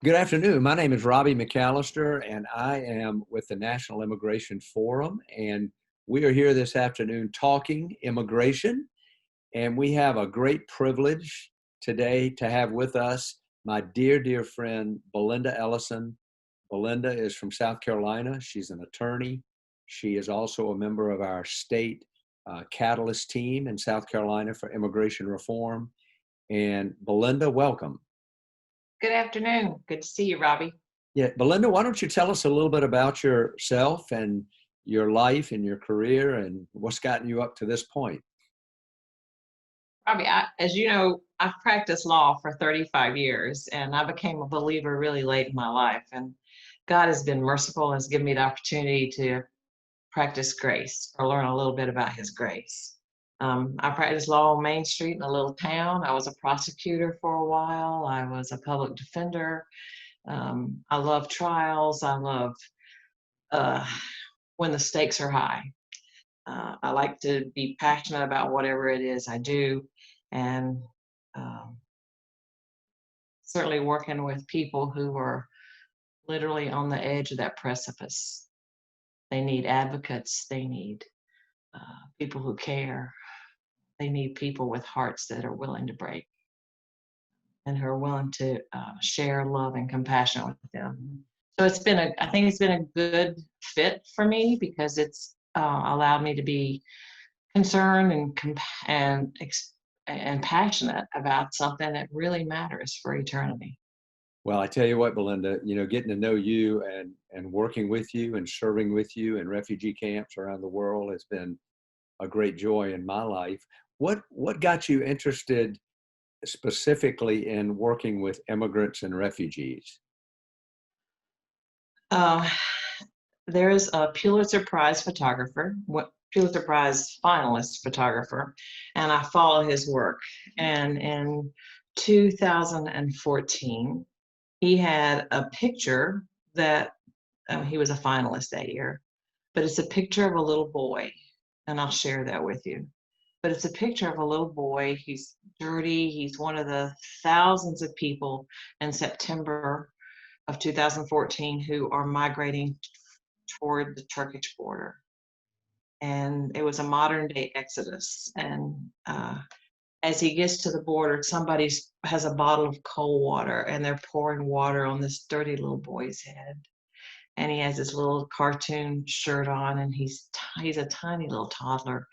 Good afternoon. My name is Robbie McAllister, and I am with the National Immigration Forum. And we are here this afternoon talking immigration. And we have a great privilege today to have with us my dear, dear friend, Belinda Ellison. Belinda is from South Carolina. She's an attorney. She is also a member of our state catalyst team in South Carolina for immigration reform. And Belinda, welcome. Good afternoon. Good to see you, Robbie. Yeah, Belinda, why don't you tell us a little bit about yourself and your life and your career and what's gotten you up to this point? Robbie, as you know, I've practiced law for 35 years and I became a believer really late in my life. And God has been merciful and has given me the opportunity to practice grace or learn a little bit about His grace. I practiced law on Main Street in a little town. I was a prosecutor for a while. I was a public defender. I love trials. I love uh, when the stakes are high. I like to be passionate about whatever it is I do, and um, certainly working with people who are literally on the edge of that precipice. They need advocates. They need people who care. They need people with hearts that are willing to break and who are willing to share love and compassion with them. So I think it's been a good fit for me because it's allowed me to be concerned and passionate about something that really matters for eternity. Well, I tell you what, Belinda, getting to know you and working with you and serving with you in refugee camps around the world has been a great joy in my life. What got you interested specifically in working with immigrants and refugees? Uh, there's a Pulitzer Prize photographer, Pulitzer Prize finalist photographer, and I follow his work. And in 2014, he had a picture that he was a finalist that year, but it's a picture of a little boy, and I'll share that with you. But it's a picture of a little boy. He's dirty. He's one of the thousands of people in September of 2014 who are migrating toward the Turkish border. And it was a modern day exodus. And as he gets to the border, somebody has a bottle of cold water and they're pouring water on this dirty little boy's head. And he has this little cartoon shirt on and he's a tiny little toddler.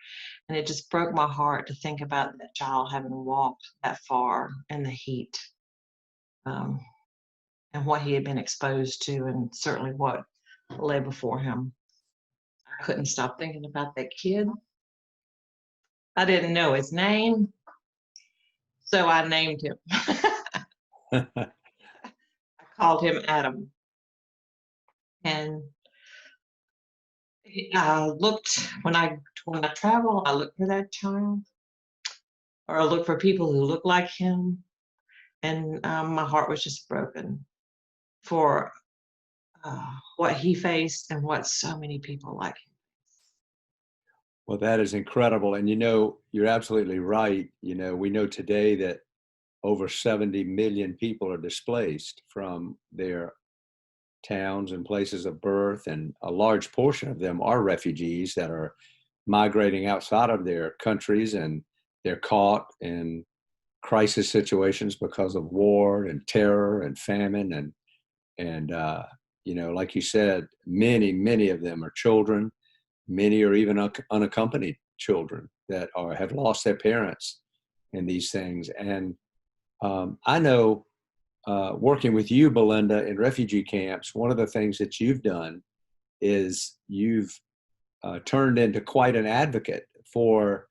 And it just broke my heart to think about that child having walked that far in the heat, and what he had been exposed to and certainly what lay before him. I couldn't stop thinking about that kid. I didn't know his name, so I named him. I called him Adam. And I looked, when I travel, I look for that child, or I look for people who look like him. And my heart was just broken for what he faced and what so many people like him. Well, that is incredible. And you're absolutely right. We know today that over 70 million people are displaced from their towns and places of birth, and a large portion of them are refugees that are migrating outside of their countries, and they're caught in crisis situations because of war and terror and famine, and like you said, many of them are children. Many are even unaccompanied children that have lost their parents in these things. And I know, working with you, Belinda, in refugee camps, one of the things that you've done is you've turned into quite an advocate for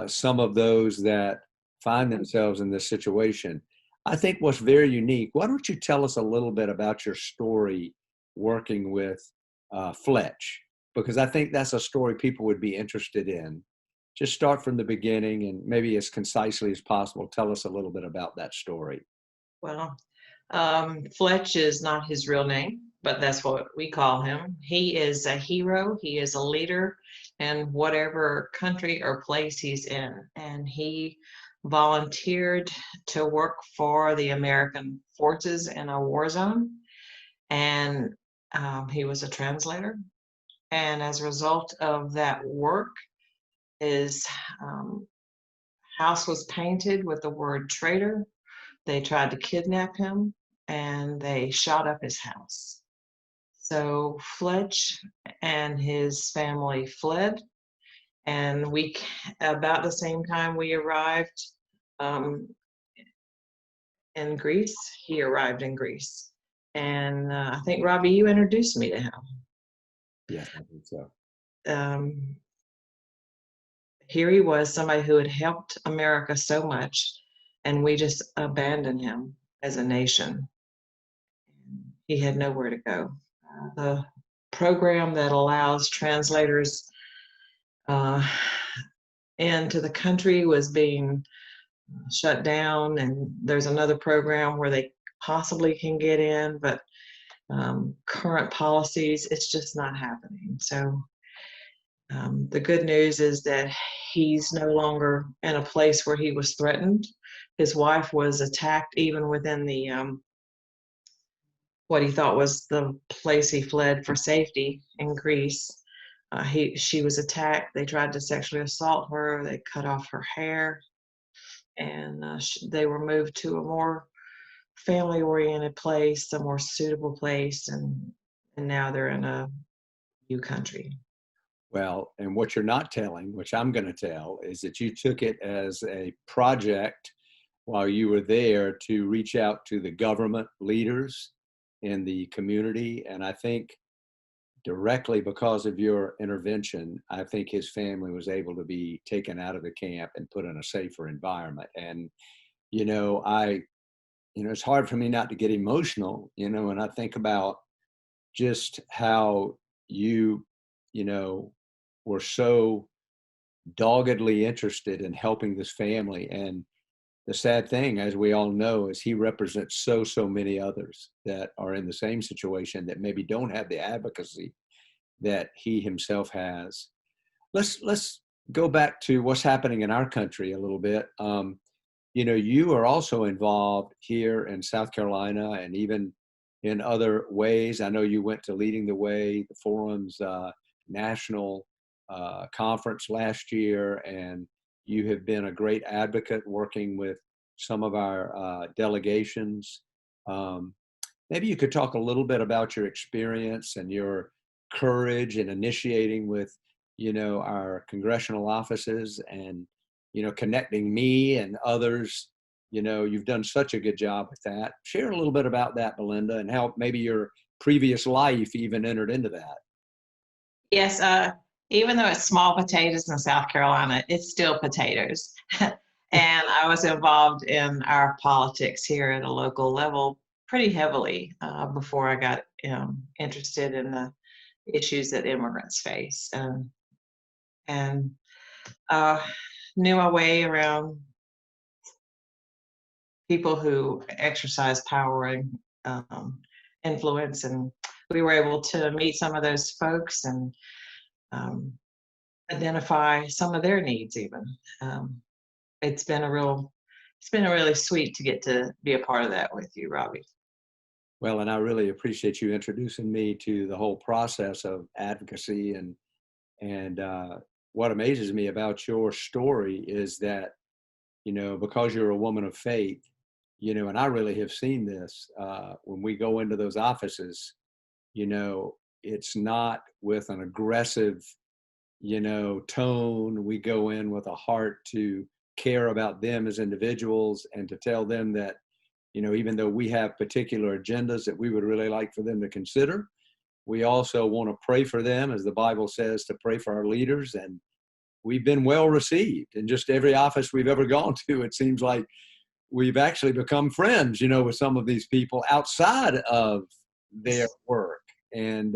some of those that find themselves in this situation. I think what's very unique, why don't you tell us a little bit about your story working with Fletch? Because I think that's a story people would be interested in. Just start from the beginning and maybe as concisely as possible, tell us a little bit about that story. Well, Fletch is not his real name, but that's what we call him. He is a hero. He is a leader in whatever country or place he's in. And he volunteered to work for the American forces in a war zone, and he was a translator. And as a result of that work, his house was painted with the word traitor. They tried to kidnap him, and they shot up his house. So Fletch and his family fled, and about the same time we arrived um, in Greece, he arrived in Greece. And I think, Robbie, you introduced me to him. Yes, I think so. Um, Here he was, somebody who had helped America so much, and we just abandoned him as a nation. He had nowhere to go. The program that allows translators uh, into the country was being shut down, and there's another program where they possibly can get in, but current policies, it's just not happening. So the good news is that he's no longer in a place where he was threatened. His wife was attacked even within the what he thought was the place he fled for safety in Greece. She was attacked. They tried to sexually assault her. They cut off her hair, and they were moved to a more family-oriented place, a more suitable place, and now they're in a new country. Well, and what you're not telling, which I'm going to tell, is that you took it as a project while you were there to reach out to the government leaders in the community. And I think directly because of your intervention, I think his family was able to be taken out of the camp and put in a safer environment. And, it's hard for me not to get emotional, when I think about just how you, you know, were so doggedly interested in helping this family. And the sad thing, as we all know, is he represents so many others that are in the same situation that maybe don't have the advocacy that he himself has. Let's go back to what's happening in our country a little bit. You are also involved here in South Carolina and even in other ways. I know you went to Leading the Way, the Forum's national conference last year, and you have been a great advocate working with some of our delegations. Maybe you could talk a little bit about your experience and your courage in initiating with, our congressional offices and, connecting me and others. You've done such a good job with that. Share a little bit about that, Belinda, and how maybe your previous life even entered into that. Yes, even though it's small potatoes in South Carolina, it's still potatoes. And I was involved in our politics here at a local level pretty heavily before I got interested in the issues that immigrants face, and uh, knew my way around people who exercise power and influence. And we were able to meet some of those folks and um, identify some of their needs even. Um, it's been really sweet to get to be a part of that with you, Robbie. Well, and I really appreciate you introducing me to the whole process of advocacy. And what amazes me about your story is that, because you're a woman of faith, and I really have seen this when we go into those offices, it's not with an aggressive, tone. We go in with a heart to care about them as individuals and to tell them that, even though we have particular agendas that we would really like for them to consider, we also want to pray for them, as the Bible says, to pray for our leaders. And we've been well received in just every office we've ever gone to. It seems like we've actually become friends, with some of these people outside of their work. And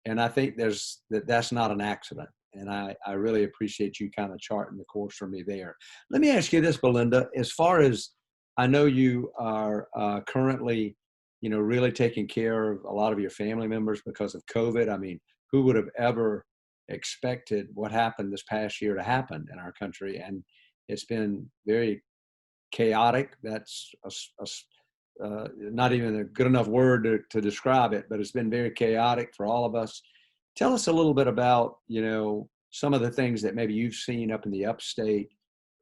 I think that's not an accident. And I really appreciate you kind of charting the course for me there. Let me ask you this, Belinda, as far as I know you are currently, really taking care of a lot of your family members because of COVID. I mean, who would have ever expected what happened this past year to happen in our country? And It's been very chaotic. That's not even a good enough word to describe it, but it's been very chaotic for all of us. Tell us a little bit about, some of the things that maybe you've seen up in the upstate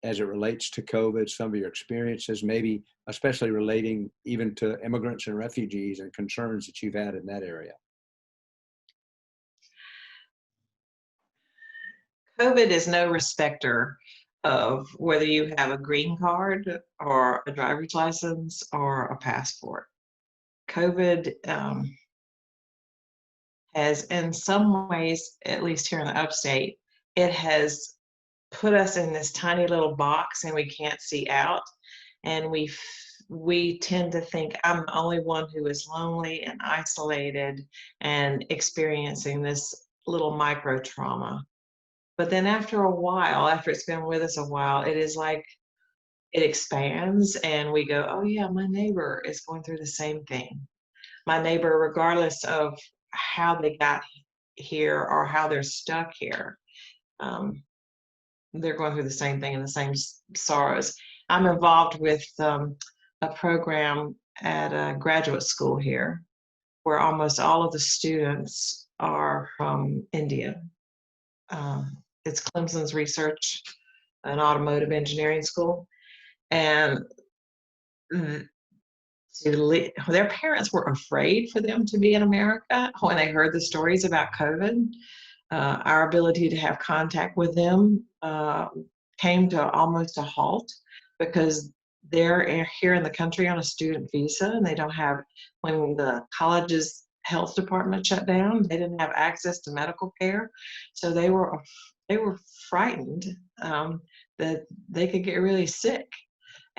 as it relates to COVID, some of your experiences, maybe especially relating even to immigrants and refugees and concerns that you've had in that area. COVID is no respecter of whether you have a green card or a driver's license or a passport. COVID has, in some ways, at least here in the upstate, it has put us in this tiny little box and we can't see out. And we tend to think I'm the only one who is lonely and isolated and experiencing this little micro trauma. But then after a while, after it's been with us a while, it is like it expands and we go, oh yeah, my neighbor is going through the same thing. My neighbor, regardless of how they got here or how they're stuck here, they're going through the same thing and the same sorrows. I'm involved with a program at a graduate school here where almost all of the students are from India. It's Clemson's research and automotive engineering school. And their parents were afraid for them to be in America when they heard the stories about COVID. Our ability to have contact with them came to almost a halt because they're here in the country on a student visa and they don't have, when the college's health department shut down, they didn't have access to medical care. So they were frightened that they could get really sick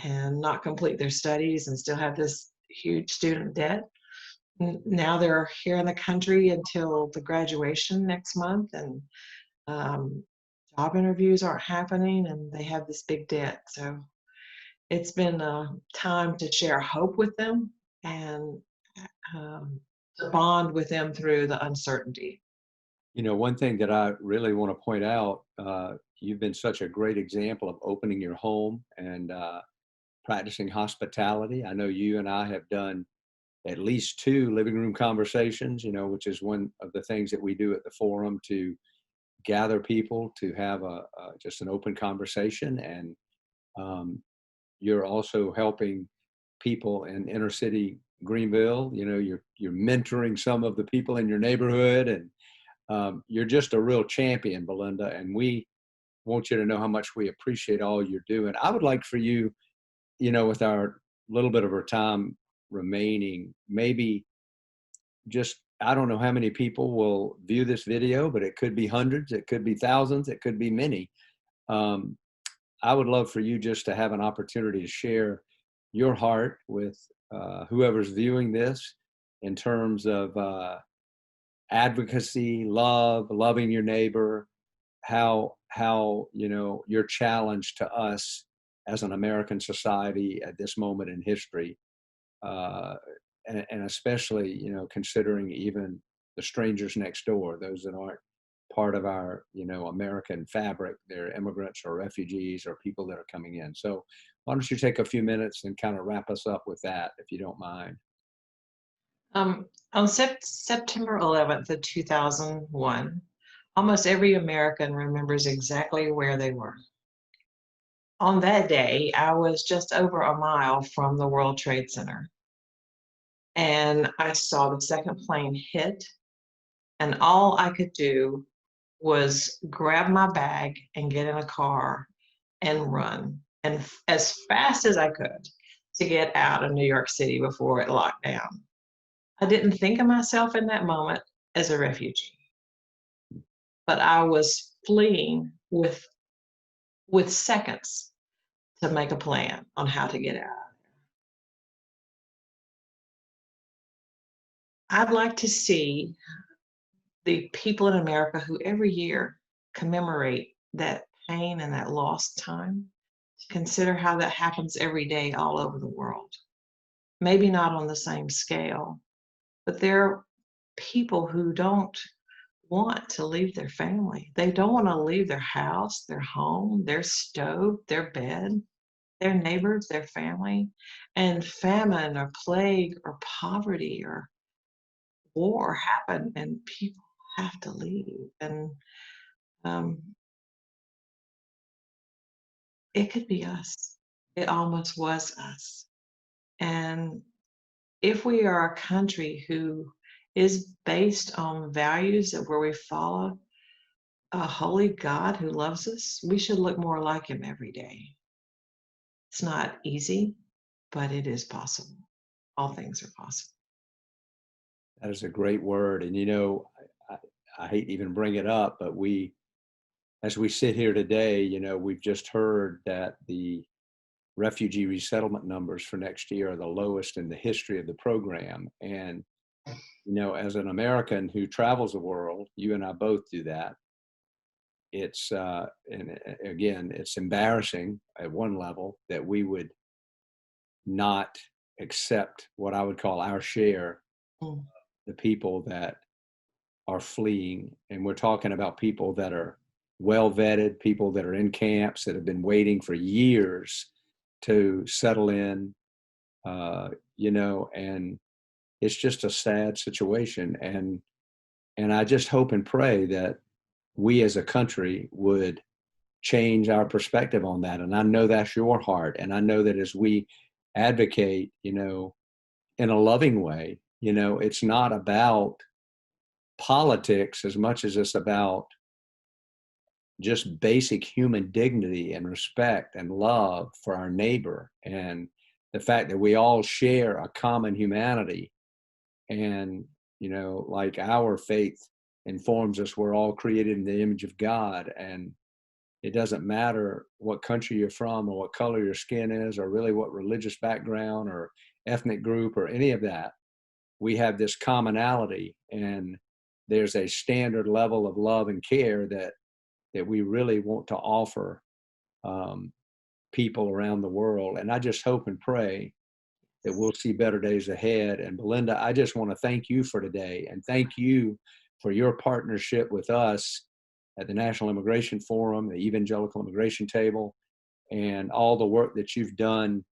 and not complete their studies and still have this huge student debt. Now they're here in the country until the graduation next month, and job interviews aren't happening, and they have this big debt. So it's been a time to share hope with them and to bond with them through the uncertainty. One thing that I really want to point out, you've been such a great example of opening your home and practicing hospitality. I know you and I have done at least 2 living room conversations, which is one of the things that we do at the forum to gather people to have just an open conversation. And you're also helping people in inner city Greenville. You're mentoring some of the people in your neighborhood, and you're just a real champion, Belinda. And we want you to know how much we appreciate all you're doing. I would like for you, with our little bit of our time remaining, maybe just, I don't know how many people will view this video, but it could be hundreds, it could be thousands, it could be many. I would love for you just to have an opportunity to share your heart with whoever's viewing this in terms of advocacy, loving your neighbor, how your challenge to us as an American society at this moment in history, and especially considering even the strangers next door, those that aren't part of our American fabric. They're immigrants or refugees or people that are coming in. So why don't you take a few minutes and kind of wrap us up with that, if you don't mind. On September 11th of 2001, almost every American remembers exactly where they were. On that day, I was just over a mile from the World Trade Center. And I saw the second plane hit, and all I could do was grab my bag and get in a car and run, and as fast as I could to get out of New York City before it locked down. I didn't think of myself in that moment as a refugee, but I was fleeing with seconds to make a plan on how to get out. I'd like to see the people in America who every year commemorate that pain and that lost time to consider how that happens every day all over the world. Maybe not on the same scale, but there are people who don't want to leave their family. They don't want to leave their house, their home, their stove, their bed, their neighbors, their family. And famine or plague or poverty or war happen, and people have to leave. And um, it could be us. It almost was us. And if we are a country who is based on values that where we follow a holy God who loves us, we should look more like him every day. It's not easy, but it is possible. All things are possible. That is a great word. And I, I hate to even bring it up, but as we sit here today, we've just heard that the refugee resettlement numbers for next year are the lowest in the history of the program. And, as an American who travels the world, you and I both do that. And again, it's embarrassing at one level that we would not accept what I would call our share, Mm. the people that are fleeing. And we're talking about people that are well vetted, people that are in camps that have been waiting for years to settle in, and it's just a sad situation. And I just hope and pray that we as a country would change our perspective on that. And I know that's your heart. And I know that as we advocate, in a loving way, it's not about politics as much as it's about just basic human dignity and respect and love for our neighbor, and the fact that we all share a common humanity. And like our faith informs us, we're all created in the image of God, and it doesn't matter what country you're from or what color your skin is or really what religious background or ethnic group or any of that. We have this commonality, and there's a standard level of love and care that we really want to offer um, people around the world. And I just hope and pray that we'll see better days ahead. And Belinda, I just want to thank you for today, and thank you for your partnership with us at the National Immigration Forum, the Evangelical Immigration Table, and all the work that you've done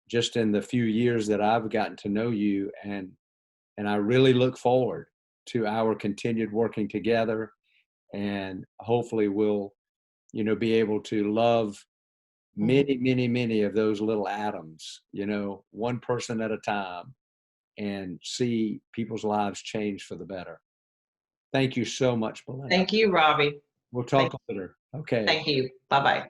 just in the few years that I've gotten to know you. And I really look forward to our continued working together, and hopefully we'll be able to love Mhm. many, many, many of those little atoms, one person at a time, and see people's lives change for the better. Thank you so much, Belinda. Thank you, Robbie. We'll Thank, talk later. Okay. thank you. Bye bye.